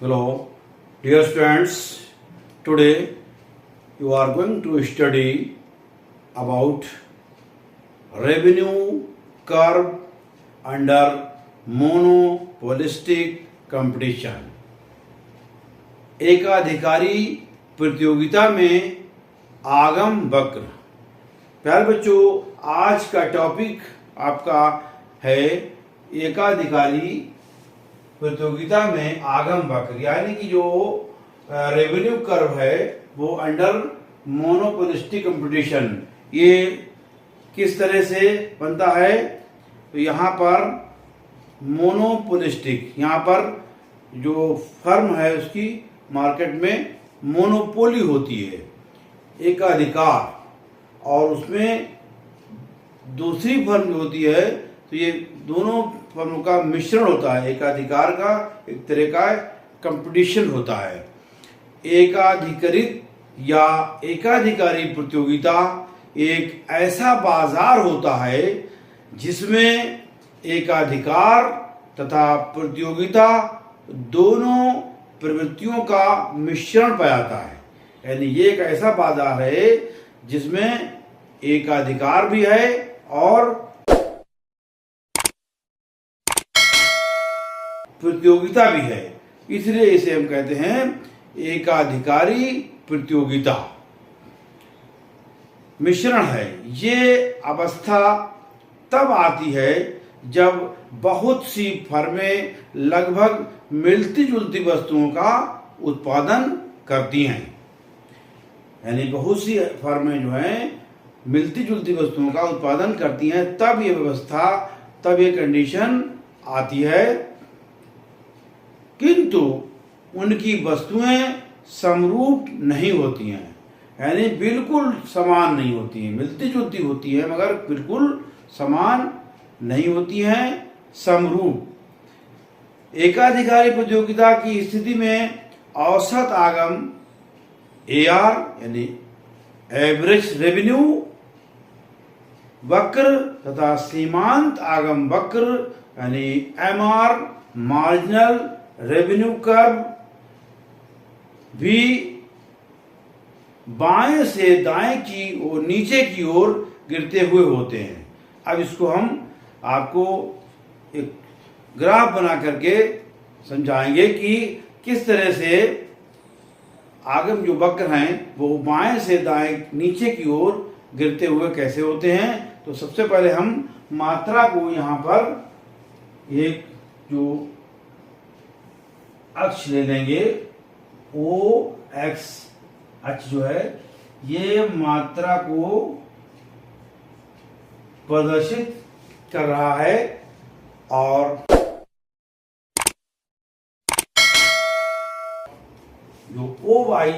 Hello, dear students. Today you are going to study about revenue curve under monopolistic competition. एकाधिकारी प्रतियोगिता में आगम वक्र। प्यारे बच्चों, आज का टॉपिक आपका है एकाधिकारी प्रतियोगिता में आगम वक्र, यानी कि जो रेवेन्यू कर्व है वो अंडर मोनोपोलिस्टिक कंपटीशन ये किस तरह से बनता है। तो यहाँ पर मोनोपोलिस्टिक, यहाँ पर जो फर्म है उसकी मार्केट में मोनोपोली होती है, एकाधिकार, और उसमें दूसरी फर्म जो होती है तो ये दोनों फर्मों का मिश्रण होता है। एकाधिकार का एक तरह का कंपटीशन होता है। एकाधिकृत या एकाधिकारी प्रतियोगिता एक ऐसा बाजार होता है जिसमें एकाधिकार तथा प्रतियोगिता दोनों प्रवृत्तियों का मिश्रण पाया है। यानी ये एक ऐसा बाजार है जिसमें एकाधिकार भी है और प्रतियोगिता भी है, इसलिए इसे हम कहते हैं एकाधिकारी प्रतियोगिता। मिश्रण है, ये अवस्था तब आती है जब बहुत सी फर्में लगभग मिलती जुलती वस्तुओं का उत्पादन करती हैं। यानी बहुत सी फर्में जो हैं मिलती जुलती वस्तुओं का उत्पादन करती हैं, तब ये व्यवस्था, तब ये कंडीशन आती है। किंतु उनकी वस्तुएं समरूप नहीं होती हैं, यानी बिल्कुल समान नहीं होती हैं। मिलती जुलती होती है मगर बिल्कुल समान नहीं होती हैं, समरूप। एकाधिकारी प्रतियोगिता की स्थिति में औसत आगम AR यानी एवरेज रेवेन्यू वक्र तथा सीमांत आगम वक्र यानी MR मार्जिनल रेवेन्यू कर्व भी बाएं से दाएं की और नीचे की ओर गिरते हुए होते हैं। अब इसको हम आपको एक ग्राफ बना करके समझाएंगे कि किस तरह से आगम जो वक्र हैं वो बाएं से दाएं नीचे की ओर गिरते हुए कैसे होते हैं। तो सबसे पहले हम मात्रा को यहाँ पर एक जो अक्ष ले लेंगे, OX अक्ष जो है ये मात्रा को प्रदर्शित कर रहा है, और जो OY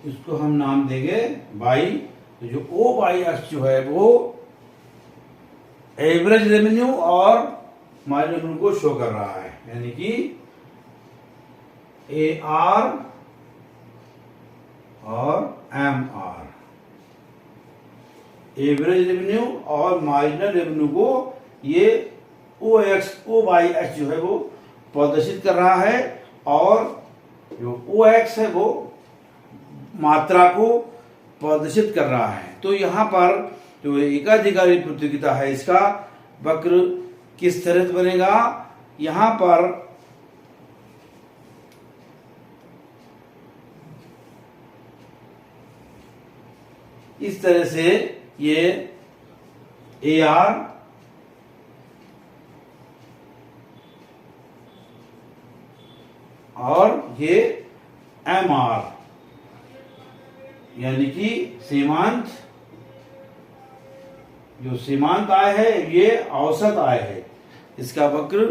इसको हम नाम देंगे Y। तो जो OY अक्ष जो है वो एवरेज रेवेन्यू और मार्जिनल रेवेन्यू को शो कर रहा है, यानी कि AR और MR, एवरेज रेवेन्यू और मार्जिनल रेवेन्यू को ये OYX जो है वो प्रदर्शित कर रहा है, और जो OX है वो मात्रा को प्रदर्शित कर रहा है। तो यहाँ पर जो एकाधिकारी प्रतियोगिता है इसका वक्र किस तरह से बनेगा। यहाँ पर इस तरह से ये AR और ये MR यानी कि सीमांत, जो सीमांत आय है ये औसत आय है। इसका वक्र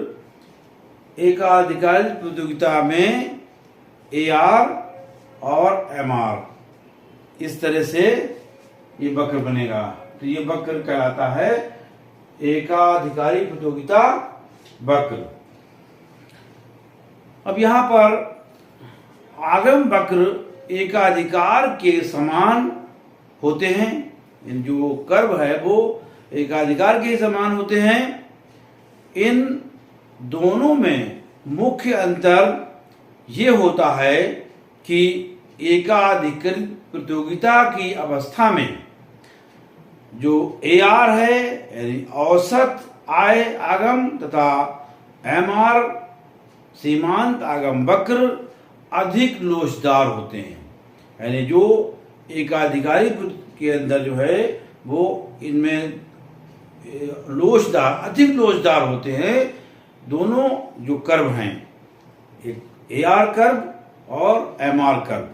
एकाधिकारी प्रतियोगिता में AR और MR इस तरह से ये वक्र बनेगा। तो ये वक्र कहलाता है एकाधिकारी प्रतियोगिता वक्र। अब यहाँ पर आगम वक्र एकाधिकार के समान होते हैं। जो कर्व है वो एकाधिकार के समान होते हैं। इन दोनों में मुख्य अंतर ये होता है कि एकाधिकृत प्रतियोगिता की अवस्था में जो AR है यानी औसत आय आगम तथा MR सीमांत आगम वक्र अधिक लोचदार होते हैं। यानी जो एकाधिकारी के अंदर जो है वो इनमें अधिक लोचदार होते हैं दोनों जो कर्व हैं, एक AR कर्व और MR कर्व।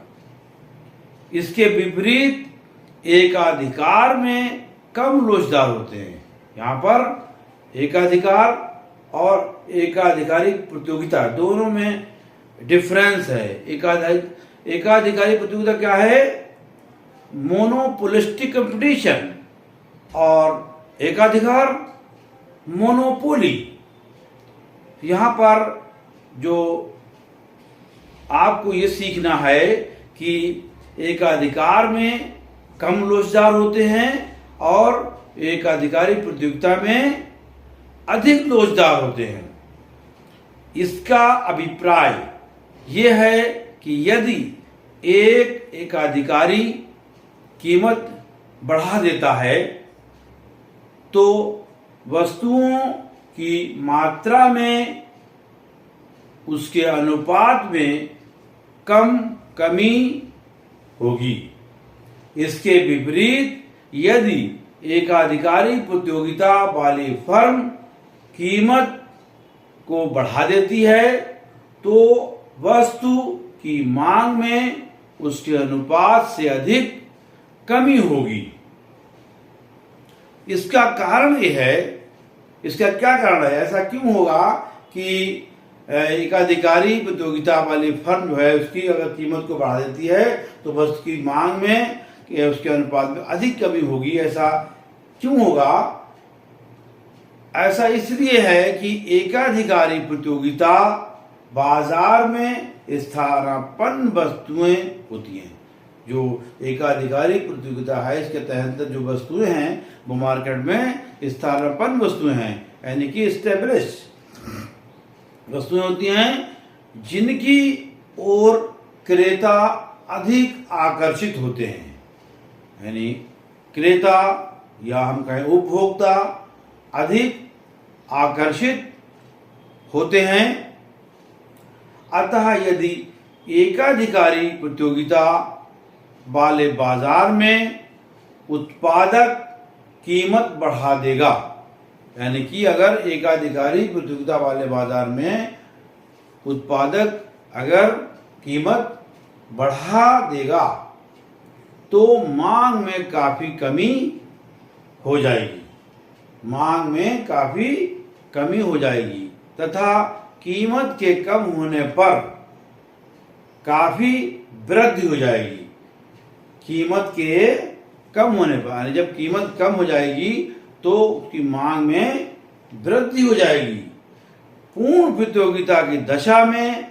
इसके विपरीत एकाधिकार में कम लोचदार होते हैं। यहाँ पर एकाधिकार और एकाधिकारी प्रतियोगिता दोनों में डिफरेंस है। एकाधिकारी प्रतियोगिता क्या है? मोनोपोलिस्टिक कंपटीशन, और एकाधिकार मोनोपोली। यहाँ पर जो आपको ये सीखना है कि एकाधिकार में कम लोचदार होते हैं और एकाधिकारी प्रतियोगिता में अधिक लोचदार होते हैं। इसका अभिप्राय ये है कि यदि एक एकाधिकारी कीमत बढ़ा देता है तो वस्तुओं की मात्रा में उसके अनुपात में कमी होगी। इसके विपरीत यदि एकाधिकारी प्रतियोगिता वाली फर्म कीमत को बढ़ा देती है तो वस्तु की मांग में उसके अनुपात से अधिक कमी होगी। इसका कारण यह है, इसका क्या कारण है, ऐसा क्यों होगा कि एकाधिकारी प्रतियोगिता वाली फर्म जो है उसकी अगर कीमत को बढ़ा देती है तो वस्तु की मांग में उसके अनुपात में अधिक कमी होगी? ऐसा क्यों होगा? ऐसा इसलिए है कि एकाधिकारी प्रतियोगिता बाजार में स्थानापन्न वस्तुएं होती हैं। जो एकाधिकारी प्रतियोगिता है इसके तहत जो वस्तुएं हैं वो मार्केट में स्थानापन्न वस्तुएं हैं, यानी कि स्टेब्लिश वस्तुएं होती हैं जिनकी ओर क्रेता अधिक आकर्षित होते हैं। यानी क्रेता या हम कहें उपभोक्ता अधिक आकर्षित होते हैं। अतः यदि एकाधिकारी प्रतियोगिता वाले बाजार में उत्पादक कीमत बढ़ा देगा, यानी कि अगर एकाधिकारी प्रतियोगिता वाले बाजार में उत्पादक अगर कीमत बढ़ा देगा तो मांग में काफी कमी हो जाएगी, मांग में काफी कमी हो जाएगी तथा कीमत के कम होने पर काफी वृद्धि हो जाएगी। कीमत के कम होने पर, यानी जब कीमत कम हो जाएगी तो उसकी मांग में वृद्धि हो जाएगी। पूर्ण प्रतियोगिता की दशा में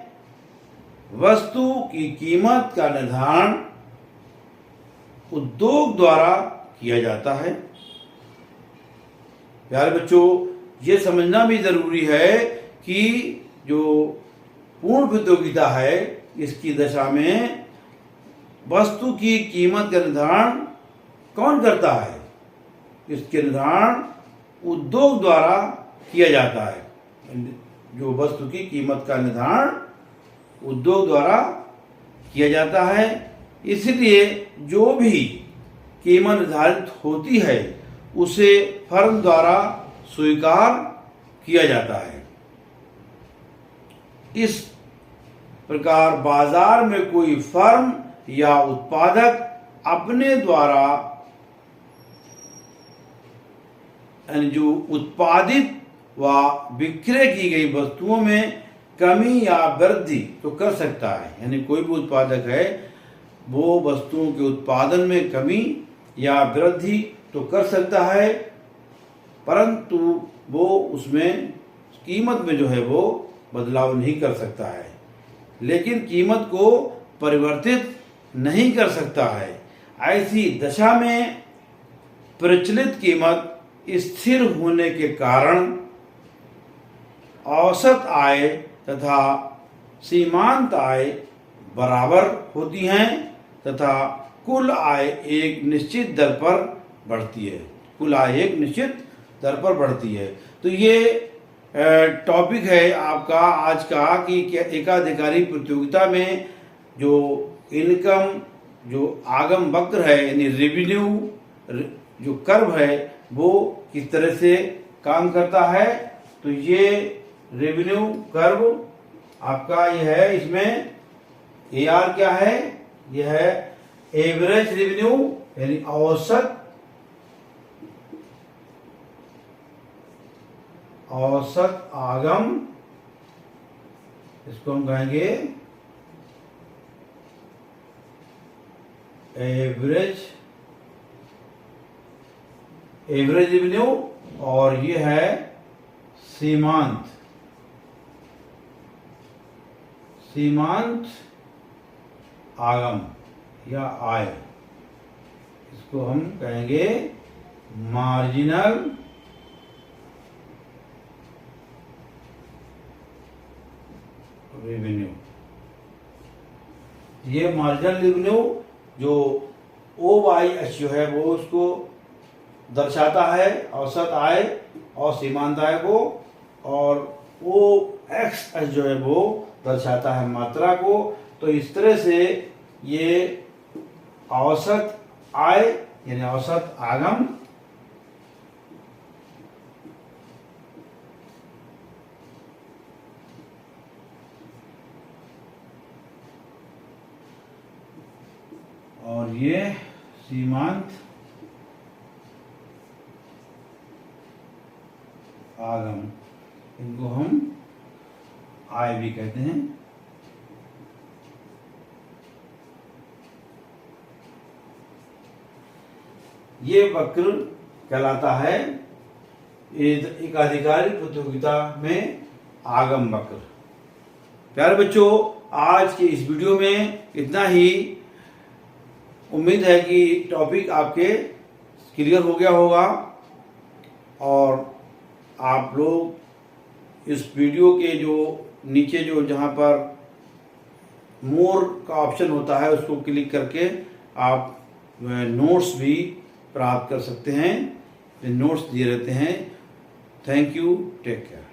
वस्तु की कीमत का निर्धारण उद्योग द्वारा किया जाता है। प्यारे बच्चों, ये समझना भी जरूरी है कि जो पूर्ण प्रतियोगिता है इसकी दशा में वस्तु की कीमत का निर्धारण कौन करता है? इसके निर्धारण उद्योग द्वारा किया जाता है। जो वस्तु की कीमत का निर्धारण उद्योग द्वारा किया जाता है, इसलिए जो भी कीमत निर्धारित होती है उसे फर्म द्वारा स्वीकार किया जाता है। इस प्रकार बाजार में कोई फर्म या उत्पादक अपने द्वारा जो उत्पादित व विक्रय की गई वस्तुओं में कमी या वृद्धि तो कर सकता है। यानी कोई भी उत्पादक है वो वस्तुओं के उत्पादन में कमी या वृद्धि तो कर सकता है, परंतु वो उसमें कीमत में जो है वो बदलाव नहीं कर सकता है, लेकिन कीमत को परिवर्तित नहीं कर सकता है। ऐसी दशा में प्रचलित कीमत स्थिर होने के कारण औसत आय तथा सीमांत आय बराबर होती हैं तथा कुल आय एक निश्चित दर पर बढ़ती है। कुल आय एक निश्चित दर पर बढ़ती है। तो ये टॉपिक है आपका आज का कि एकाधिकारी प्रतियोगिता में जो इनकम जो आगम वक्र है यानी रेवेन्यू जो कर्व है वो किस तरह से काम करता है। तो ये रेवेन्यू कर्व आपका ये है, इसमें AR क्या है, यह है एवरेज रेवेन्यू यानी औसत आगम, इसको हम कहेंगे एवरेज रेवेन्यू, और ये है सीमांत आगम या आय, इसको हम कहेंगे मार्जिनल रेवेन्यू। ये मार्जिनल रेवेन्यू जो OYH जो है वो उसको दर्शाता है औसत आय और सीमांत आय को, और OXH जो है वो दर्शाता है मात्रा को। तो इस तरह से ये औसत आय यानी औसत आगम और ये सीमांत आगम, इनको हम आय भी कहते हैं। ये वक्र कहलाता है एकाधिकारी प्रतियोगिता में आगम वक्र। प्यारे बच्चों, आज के इस वीडियो में इतना ही। उम्मीद है कि टॉपिक आपके क्लियर हो गया होगा और आप लोग इस वीडियो के जो नीचे जो जहाँ पर मोर का ऑप्शन होता है उसको क्लिक करके आप नोट्स भी प्राप्त कर सकते हैं। नोट्स दिए रहते हैं। Thank you, take care.